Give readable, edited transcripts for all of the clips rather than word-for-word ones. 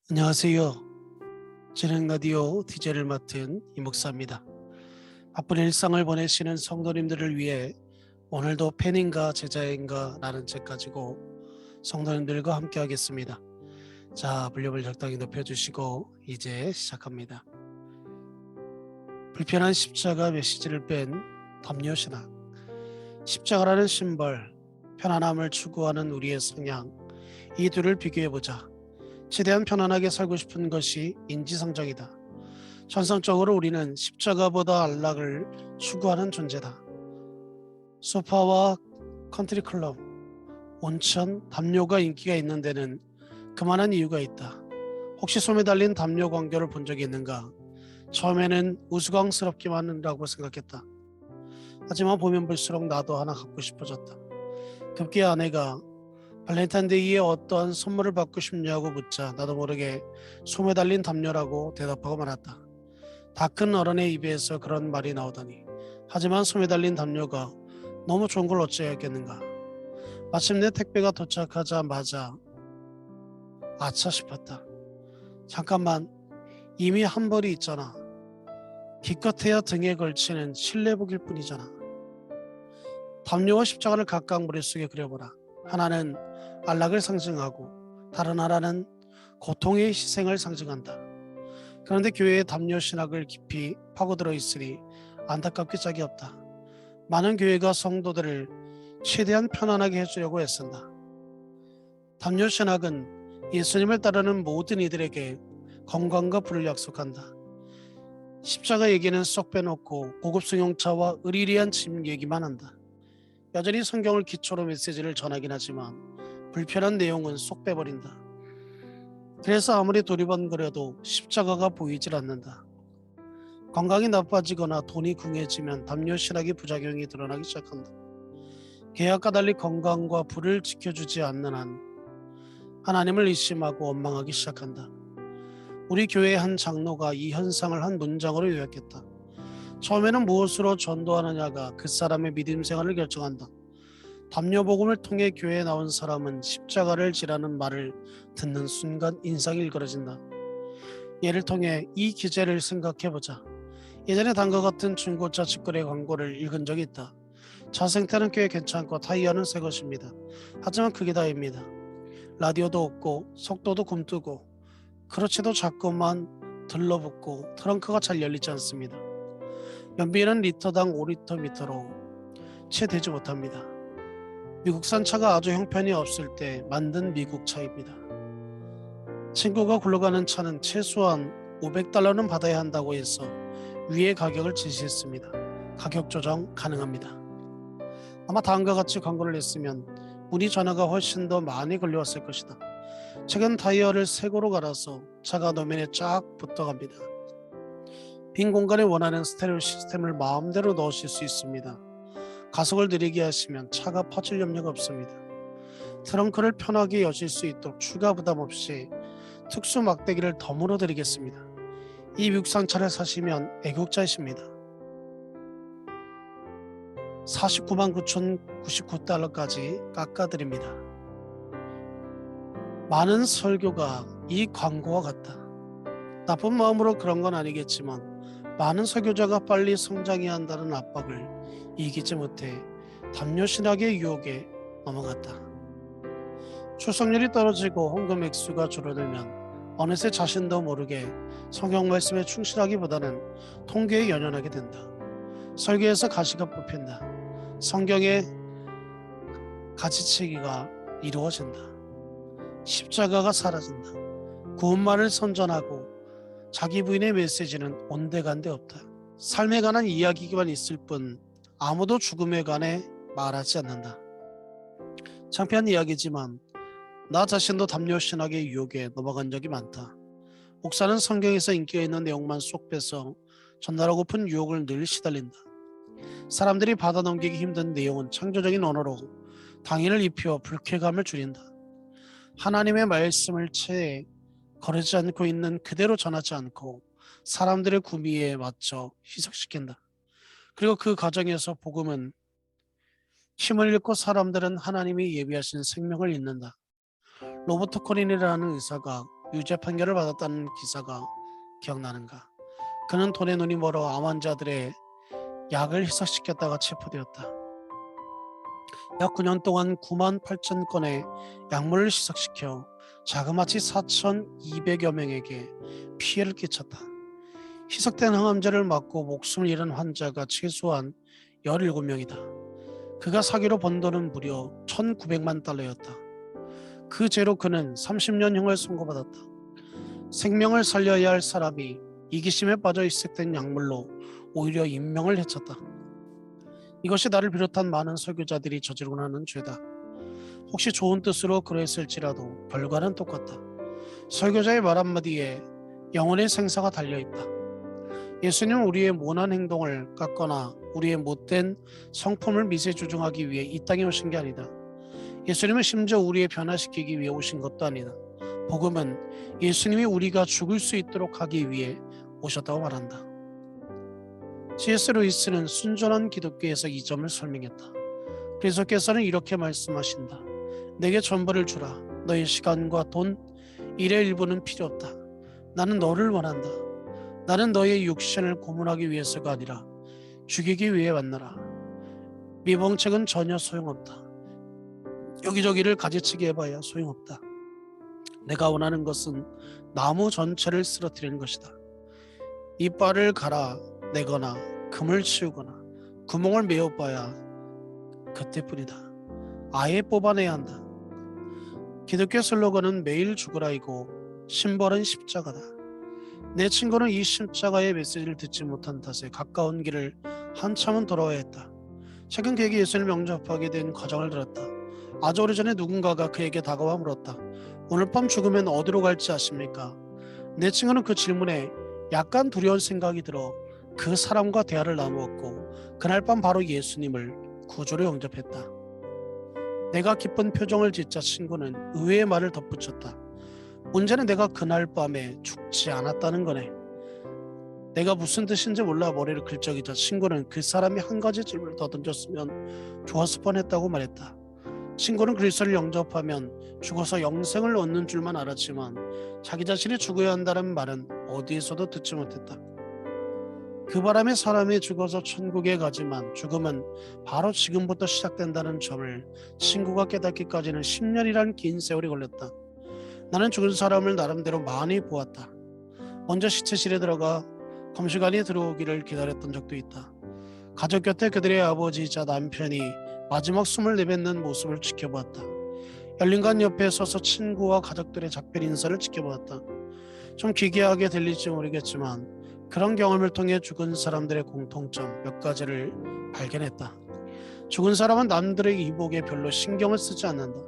안녕하세요. 진행 라디오 DJ를 맡은 이 목사입니다. 바쁜 일상을 보내시는 성도님들을 위해 오늘도 팬인가 제자인가 라는 책 가지고 성도님들과 함께 하겠습니다. 자, 볼륨을 적당히 높여주시고 이제 시작합니다. 불편한 십자가 메시지를 뺀 담요신학. 십자가라는 심벌, 편안함을 추구하는 우리의 성향, 이 둘을 비교해보자. 최대한 편안하게 살고 싶은 것이 인지상정이다. 천성적으로 우리는 십자가보다 안락을 추구하는 존재다. 소파와 컨트리클럽, 온천, 담요가 인기가 있는 데는 그만한 이유가 있다. 혹시 소매 달린 담요 광고를 본 적이 있는가? 처음에는 우스꽝스럽기만 하라고 생각했다. 하지만 보면 볼수록 나도 하나 갖고 싶어졌다. 급기야 아내가 발렌타인데이에 어떠한 선물을 받고 싶냐고 묻자 나도 모르게 소매 달린 담요라고 대답하고 말았다. 다 큰 어른의 입에서 그런 말이 나오더니 하지만 소매 달린 담요가 너무 좋은 걸 어찌해야겠는가. 마침내 택배가 도착하자마자 아차 싶었다. 잠깐만, 이미 한 벌이 있잖아. 기껏해야 등에 걸치는 실내복일 뿐이잖아. 담요와 십자가를 각각 머릿속에 그려보라. 하나는 안락을 상징하고 다른 하나는 고통의 희생을 상징한다. 그런데 교회의 담요 신학을 깊이 파고들어 있으니 안타깝게 짝이 없다. 많은 교회가 성도들을 최대한 편안하게 해주려고 애쓴다. 담요 신학은 예수님을 따르는 모든 이들에게 건강과 부를 약속한다. 십자가 얘기는 쏙 빼놓고 고급 승용차와 의리리한 짐 얘기만 한다. 여전히 성경을 기초로 메시지를 전하긴 하지만 불편한 내용은 쏙 빼버린다. 그래서 아무리 두리번거려도 십자가가 보이질 않는다. 건강이 나빠지거나 돈이 궁해지면 담요 신학의 부작용이 드러나기 시작한다. 계약과 달리 건강과 부를 지켜주지 않는 한 하나님을 의심하고 원망하기 시작한다. 우리 교회의 한 장로가 이 현상을 한 문장으로 요약했다. 처음에는 무엇으로 전도하느냐가 그 사람의 믿음 생활을 결정한다. 담요복음을 통해 교회에 나온 사람은 십자가를 지라는 말을 듣는 순간 인상이 일그러진다. 예를 통해 이 기재를 생각해보자. 예전에 단과 같은 중고차 직거래 광고를 읽은 적이 있다. 차 상태는 꽤 괜찮고 타이어는 새 것입니다. 하지만 그게 다입니다. 라디오도 없고 속도도 굼뜨고 크러치도 자꾸만 들러붙고 트렁크가 잘 열리지 않습니다. 연비는 리터당 5리터 미터로 채 되지 못합니다. 미국산 차가 아주 형편이 없을 때 만든 미국 차입니다. 친구가 굴러가는 차는 최소한 $500는 받아야 한다고 해서 위의 가격을 제시했습니다. 가격 조정 가능합니다. 아마 다음과 같이 광고를 냈으면 문의 전화가 훨씬 더 많이 걸려왔을 것이다. 최근 타이어를 새 고로 갈아서 차가 노면에 쫙 붙어갑니다. 빈 공간에 원하는 스테레오 시스템을 마음대로 넣으실 수 있습니다. 가속을 느리게 하시면 차가 퍼질 염려가 없습니다. 트렁크를 편하게 여실 수 있도록 추가 부담 없이 특수 막대기를 덤으로 드리겠습니다. 이 미국산 차를 사시면 애국자이십니다. 49만 9,099달러까지 깎아드립니다. 많은 설교가 이 광고와 같다. 나쁜 마음으로 그런 건 아니겠지만 많은 설교자가 빨리 성장해야 한다는 압박을 이기지 못해 담요 신학의 유혹에 넘어갔다. 출석률이 떨어지고 헌금 액수가 줄어들면 어느새 자신도 모르게 성경 말씀에 충실하기보다는 통계에 연연하게 된다. 설교에서 가시가 뽑힌다. 성경의 가지치기가 이루어진다. 십자가가 사라진다. 구원만을 선전하고 자기 부인의 메시지는 온데간데 없다. 삶에 관한 이야기만 있을 뿐 아무도 죽음에 관해 말하지 않는다. 창피한 이야기지만 나 자신도 담요 신학의 유혹에 넘어간 적이 많다. 목사는 성경에서 인기가 있는 내용만 쏙 빼서 전달하고픈 유혹을 늘 시달린다. 사람들이 받아넘기기 힘든 내용은 창조적인 언어로 당인을 입혀 불쾌감을 줄인다. 하나님의 말씀을 채 거르지 않고 있는 그대로 전하지 않고 사람들의 구미에 맞춰 희석시킨다. 그리고 그 과정에서 복음은 힘을 잃고 사람들은 하나님이 예비하신 생명을 잃는다. 로버트 코린이라는 의사가 유죄 판결을 받았다는 기사가 기억나는가? 그는 돈에 눈이 멀어 암 환자들의 약을 희석시켰다가 체포되었다. 약 9년 동안 9만 8천 건의 약물을 희석시켜 자그마치 4,200여 명에게 피해를 끼쳤다. 희석된 항암제를 맞고 목숨을 잃은 환자가 최소한 17명이다. 그가 사기로 번 돈은 무려 1,900만 달러였다. 그 죄로 그는 30년형을 선고받았다. 생명을 살려야 할 사람이 이기심에 빠져 희석된 약물로 오히려 인명을 해쳤다. 이것이 나를 비롯한 많은 설교자들이 저지르고 하는 죄다. 혹시 좋은 뜻으로 그랬을지라도 결과는 똑같다. 설교자의 말 한마디에 영혼의 생사가 달려있다. 예수님은 우리의 모난 행동을 깎거나 우리의 못된 성품을 미세조정하기 위해 이 땅에 오신 게 아니다. 예수님은 심지어 우리의 변화시키기 위해 오신 것도 아니다. 복음은 예수님이 우리가 죽을 수 있도록 하기 위해 오셨다고 말한다. C.S. 루이스는 순전한 기독교에서 이 점을 설명했다. 그리스도께서는 이렇게 말씀하신다. 내게 전부를 주라. 너의 시간과 돈, 일의 일부는 필요 없다. 나는 너를 원한다. 나는 너의 육신을 고문하기 위해서가 아니라 죽이기 위해 왔노라. 미봉책은 전혀 소용없다. 여기저기를 가지치기 해봐야 소용없다. 내가 원하는 것은 나무 전체를 쓰러뜨리는 것이다. 이빨을 갈아내거나 금을 치우거나 구멍을 메어봐야 그때뿐이다. 아예 뽑아내야 한다. 기독교 슬로건은 매일 죽으라이고 심벌은 십자가다. 내 친구는 이 십자가의 메시지를 듣지 못한 탓에 가까운 길을 한참은 돌아와야 했다. 최근 그에게 예수님을 영접하게 된 과정을 들었다. 아주 오래전에 누군가가 그에게 다가와 물었다. 오늘 밤 죽으면 어디로 갈지 아십니까? 내 친구는 그 질문에 약간 두려운 생각이 들어 그 사람과 대화를 나누었고 그날 밤 바로 예수님을 구주로 영접했다. 내가 기쁜 표정을 짓자 친구는 의외의 말을 덧붙였다. 문제는 내가 그날 밤에 죽지 않았다는 거네. 내가 무슨 뜻인지 몰라 머리를 긁적이자 친구는 그 사람이 한 가지 질문을 더 던졌으면 좋았을 뻔했다고 말했다. 친구는 그리스도를 영접하면 죽어서 영생을 얻는 줄만 알았지만 자기 자신이 죽어야 한다는 말은 어디에서도 듣지 못했다. 그 바람에 사람이 죽어서 천국에 가지만 죽음은 바로 지금부터 시작된다는 점을 친구가 깨닫기까지는 10년이란 긴 세월이 걸렸다. 나는 죽은 사람을 나름대로 많이 보았다. 먼저 시체실에 들어가 검시관이 들어오기를 기다렸던 적도 있다. 가족 곁에 그들의 아버지이자 남편이 마지막 숨을 내뱉는 모습을 지켜보았다. 열린관 옆에 서서 친구와 가족들의 작별 인사를 지켜보았다. 좀 기괴하게 들릴지 모르겠지만 그런 경험을 통해 죽은 사람들의 공통점 몇 가지를 발견했다. 죽은 사람은 남들의 이복에 별로 신경을 쓰지 않는다.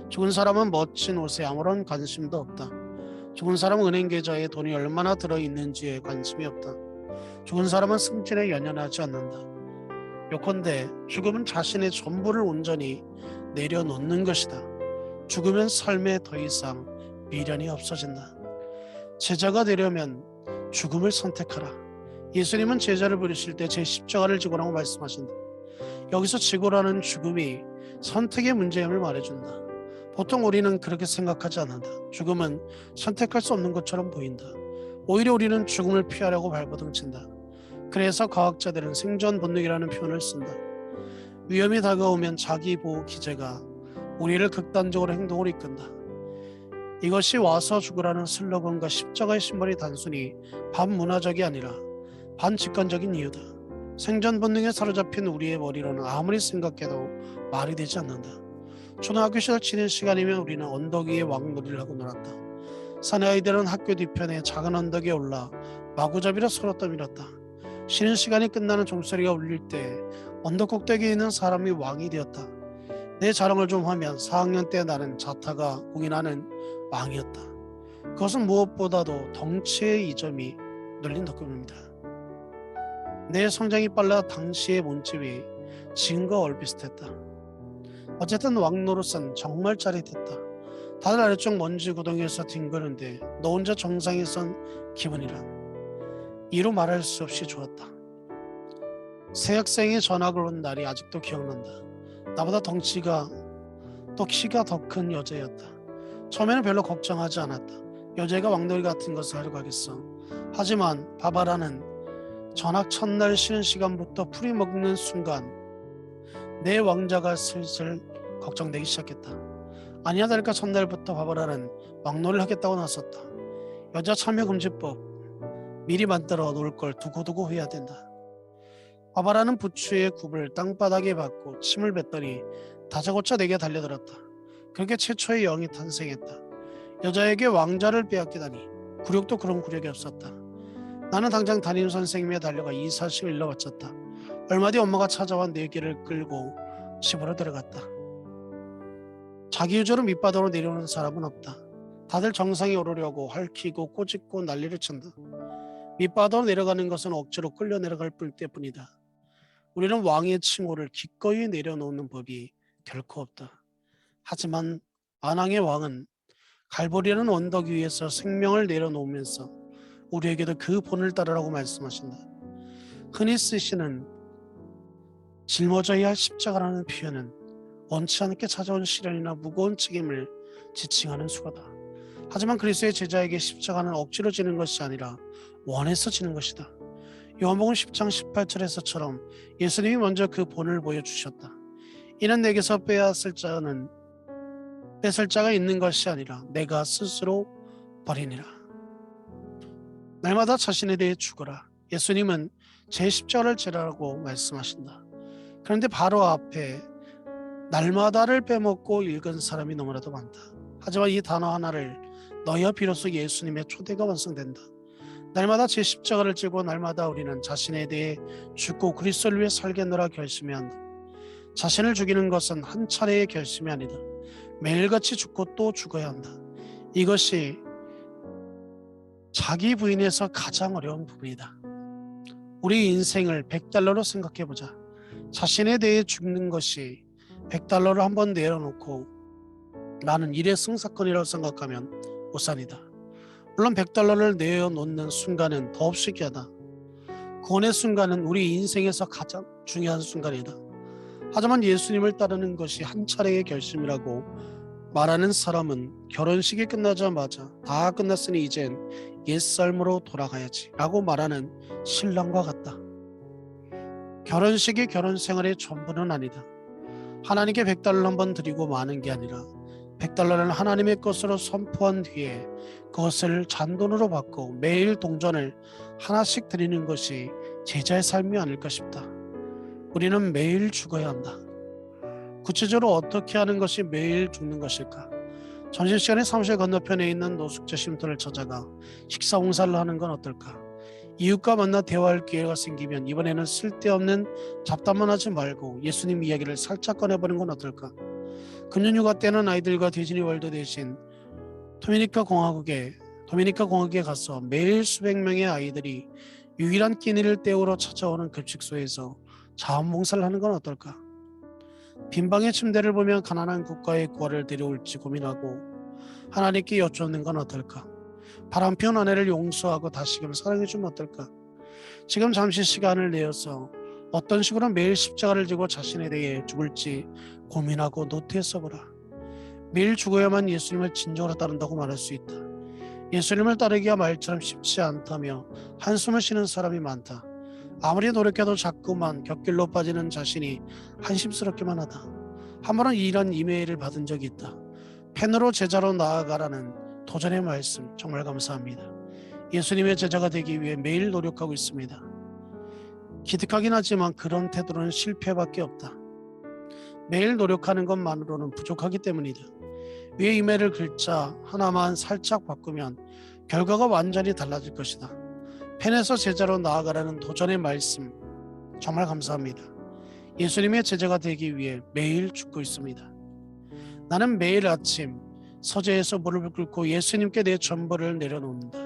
죽은 사람은 멋진 옷에 아무런 관심도 없다. 죽은 사람은 은행 계좌에 돈이 얼마나 들어있는지에 관심이 없다. 죽은 사람은 승진에 연연하지 않는다. 요컨대 죽음은 자신의 전부를 온전히 내려놓는 것이다. 죽으면 삶에 더 이상 미련이 없어진다. 제자가 되려면 죽음을 선택하라. 예수님은 제자를 부르실 때 제 십자가를 지고라고 말씀하신다. 여기서 지고라는 죽음이 선택의 문제임을 말해준다. 보통 우리는 그렇게 생각하지 않는다. 죽음은 선택할 수 없는 것처럼 보인다. 오히려 우리는 죽음을 피하려고 발버둥친다. 그래서 과학자들은 생존 본능이라는 표현을 쓴다. 위험이 다가오면 자기보호 기제가 우리를 극단적으로 행동으로 이끈다. 이것이 와서 죽으라는 슬로건과 십자가의 심벌이 단순히 반문화적이 아니라 반직관적인 이유다. 생존 본능에 사로잡힌 우리의 머리로는 아무리 생각해도 말이 되지 않는다. 초등학교 시절 치는 시간이면 우리는 언덕 위에 왕놀이를 하고 놀았다. 사내 아이들은 학교 뒤편에 작은 언덕에 올라 마구잡이로 서로 떠밀었다. 쉬는 시간이 끝나는 종소리가 울릴 때 언덕 꼭대기에 있는 사람이 왕이 되었다. 내 자랑을 좀 하면 4학년 때 나는 자타가 공인하는 왕이었다. 그것은 무엇보다도 덩치의 이점이 눌린 덕분입니다. 내 성장이 빨라 당시의 몸집이 지금과 얼비슷했다. 어쨌든 왕노릇은 정말 짜릿했다. 다들 아래쪽 먼지 구덩이에서 뒹구는데 너 혼자 정상에 선 기분이란 이루 말할 수 없이 좋았다. 새 학생이 전학을 온 날이 아직도 기억난다. 나보다 덩치가 또 키가 더 큰 여자였다. 처음에는 별로 걱정하지 않았다. 여자애가 왕놀이 같은 것을 하려고 하겠어. 하지만 바바라는 전학 첫날 쉬는 시간부터 풀이 먹는 순간 내 왕자가 슬슬 걱정되기 시작했다. 아니야 다를까 첫날부터 바바라는 왕놀이를 하겠다고 나섰다. 여자 참여금지법 미리 만들어 놓을 걸 두고두고 해야 된다. 바바라는 부추의 굽을 땅바닥에 박고 침을 뱉더니 다짜고짜 내게 달려들었다. 그렇게 최초의 영이 탄생했다. 여자에게 왕자를 빼앗기다니 굴욕도 그런 굴욕이 없었다. 나는 당장 담임 선생님에 달려가 이 사실을 일러바쳤다. 얼마 뒤 엄마가 찾아와 내 길을 끌고 집으로 들어갔다. 자기 유저로 밑바닥으로 내려오는 사람은 없다. 다들 정상에 오르려고 핥히고 꼬집고 난리를 친다. 밑바닥으로 내려가는 것은 억지로 끌려 내려갈 때뿐이다. 우리는 왕의 칭호를 기꺼이 내려놓는 법이 결코 없다. 하지만 안왕의 왕은 갈보리라는 언덕 위에서 생명을 내려놓으면서 우리에게도 그 본을 따르라고 말씀하신다. 흔히 쓰시는 짊어져야 할 십자가라는 표현은 원치 않게 찾아온 시련이나 무거운 책임을 지칭하는 수거다. 하지만 그리스도의 제자에게 십자가는 억지로 지는 것이 아니라 원해서 지는 것이다. 요한복음 10장 18절에서처럼 예수님이 먼저 그 본을 보여주셨다. 이는 내게서 뺏을 자가 있는 것이 아니라 내가 스스로 버리니라. 날마다 자신에 대해 죽어라. 예수님은 제 십자가를 지라라고 말씀하신다. 그런데 바로 앞에 날마다를 빼먹고 읽은 사람이 너무나도 많다. 하지만 이 단어 하나를 넣어야 비로소 예수님의 초대가 완성된다. 날마다 제 십자가를 지고 날마다 우리는 자신에 대해 죽고 그리스도를 위해 살겠노라 결심해야 한다. 자신을 죽이는 것은 한 차례의 결심이 아니다. 매일같이 죽고 또 죽어야 한다. 이것이 자기 부인에서 가장 어려운 부분이다. 우리 인생을 $100로 생각해보자. 자신에 대해 죽는 것이 $100를 한번 내려놓고 나는 일회성사건이라고 생각하면 오산이다. 물론 $100를 내어놓는 순간은 더없이 귀하다. 구원의 순간은 우리 인생에서 가장 중요한 순간이다. 하지만 예수님을 따르는 것이 한 차례의 결심이라고 말하는 사람은 결혼식이 끝나자마자 다 끝났으니 이젠 옛삶으로 돌아가야지 라고 말하는 신랑과 같다. 결혼식이 결혼 생활의 전부는 아니다. 하나님께 $100를 한번 드리고 마는 게 아니라 $100를 하나님의 것으로 선포한 뒤에 그것을 잔돈으로 받고 매일 동전을 하나씩 드리는 것이 제자의 삶이 아닐까 싶다. 우리는 매일 죽어야 한다. 구체적으로 어떻게 하는 것이 매일 죽는 것일까? 점심시간에 사무실 건너편에 있는 노숙자 쉼터를 찾아가 식사 봉사를 하는 건 어떨까? 이웃과 만나 대화할 기회가 생기면 이번에는 쓸데없는 잡담만 하지 말고 예수님 이야기를 살짝 꺼내보는 건 어떨까? 금년휴가 때는 아이들과 디즈니 월드 대신 도미니카 공화국에 가서 매일 수백 명의 아이들이 유일한 끼니를 때우러 찾아오는 급식소에서 자원봉사를 하는 건 어떨까? 빈방의 침대를 보며 가난한 국가의 구하를 데려올지 고민하고 하나님께 여쭙는 건 어떨까? 바람피운 아내를 용서하고 다시금 사랑해주면 어떨까? 지금 잠시 시간을 내어서 어떤 식으로 매일 십자가를 지고 자신에 대해 죽을지 고민하고 노트에 써보라. 매일 죽어야만 예수님을 진정으로 따른다고 말할 수 있다. 예수님을 따르기가 말처럼 쉽지 않다며 한숨을 쉬는 사람이 많다. 아무리 노력해도 자꾸만 곁길로 빠지는 자신이 한심스럽기만 하다. 한 번은 이런 이메일을 받은 적이 있다. 펜으로 제자로 나아가라는 도전의 말씀 정말 감사합니다. 예수님의 제자가 되기 위해 매일 노력하고 있습니다. 기특하긴 하지만 그런 태도는 실패밖에 없다. 매일 노력하는 것만으로는 부족하기 때문이다. 위에 이메일을 글자 하나만 살짝 바꾸면 결과가 완전히 달라질 것이다. 펜에서 제자로 나아가라는 도전의 말씀 정말 감사합니다. 예수님의 제자가 되기 위해 매일 죽고 있습니다. 나는 매일 아침 서재에서 무릎을 꿇고 예수님께 내 전부를 내려놓는다.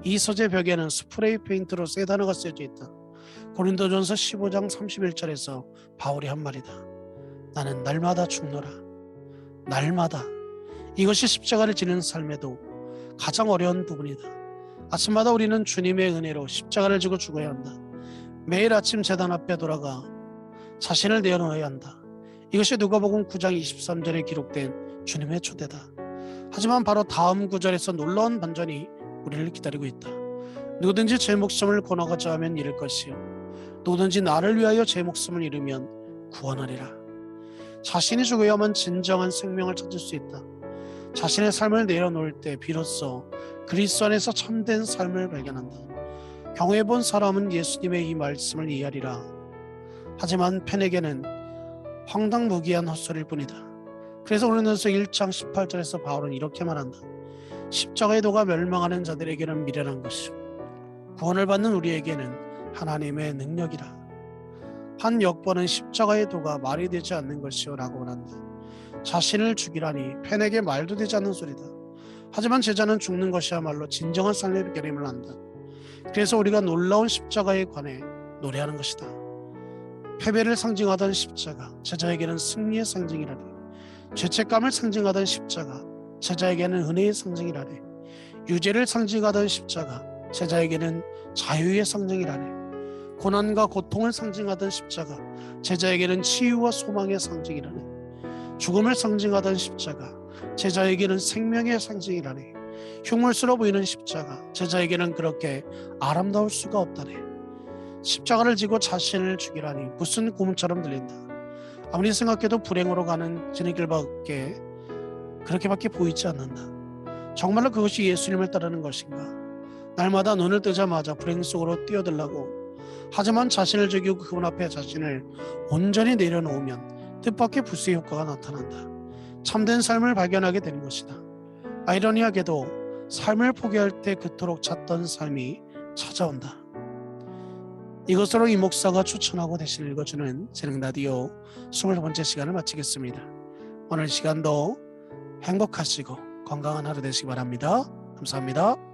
이 서재 벽에는 스프레이 페인트로 세 단어가 쓰여져 있다. 고린도전서 15장 31절에서 바울이 한 말이다. 나는 날마다 죽노라. 날마다. 이것이 십자가를 지는 삶에도 가장 어려운 부분이다. 아침마다 우리는 주님의 은혜로 십자가를 지고 죽어야 한다. 매일 아침 제단 앞에 돌아가 자신을 내어놓아야 한다. 이것이 누가복음 9장 23절에 기록된 주님의 초대다. 하지만 바로 다음 구절에서 놀라운 반전이 우리를 기다리고 있다. 누구든지 제 목숨을 권하고자 하면 잃을 것이요 누구든지 나를 위하여 제 목숨을 잃으면 구원하리라. 자신이 죽어야만 진정한 생명을 찾을 수 있다. 자신의 삶을 내려놓을 때 비로소 그리스도 안에서 참된 삶을 발견한다. 경험해 본 사람은 예수님의 이 말씀을 이해하리라. 하지만 펜에게는 황당무계한 헛소리일 뿐이다. 그래서 고린도서 1장 18절에서 바울은 이렇게 말한다. 십자가의 도가 멸망하는 자들에게는 미련한 것이요 구원을 받는 우리에게는 하나님의 능력이라. 한 역번은 십자가의 도가 말이 되지 않는 것이요 라고 말한다. 자신을 죽이라니 펜에게 말도 되지 않는 소리다. 하지만 제자는 죽는 것이야말로 진정한 삶의 비결임을 안다. 그래서 우리가 놀라운 십자가에 관해 노래하는 것이다. 패배를 상징하던 십자가, 제자에게는 승리의 상징이라네. 죄책감을 상징하던 십자가, 제자에게는 은혜의 상징이라네. 유죄를 상징하던 십자가, 제자에게는 자유의 상징이라네. 고난과 고통을 상징하던 십자가, 제자에게는 치유와 소망의 상징이라네. 죽음을 상징하던 십자가, 제자에게는 생명의 상징이라네. 흉물스러워 보이는 십자가, 제자에게는 그렇게 아름다울 수가 없다네. 십자가를 지고 자신을 죽이라니 무슨 고문처럼 들린다. 아무리 생각해도 불행으로 가는 지름길밖에 그렇게밖에 보이지 않는다. 정말로 그것이 예수님을 따르는 것인가? 날마다 눈을 뜨자마자 불행 속으로 뛰어들라고 하지만 자신을 죽이고 그분 앞에 자신을 온전히 내려놓으면 뜻밖의 불수의 효과가 나타난다. 참된 삶을 발견하게 되는 것이다. 아이러니하게도 삶을 포기할 때 그토록 찾던 삶이 찾아온다. 이것으로 이 목사가 추천하고 대신 읽어주는 재능라디오 20번째 시간을 마치겠습니다. 오늘 시간도 행복하시고 건강한 하루 되시기 바랍니다. 감사합니다.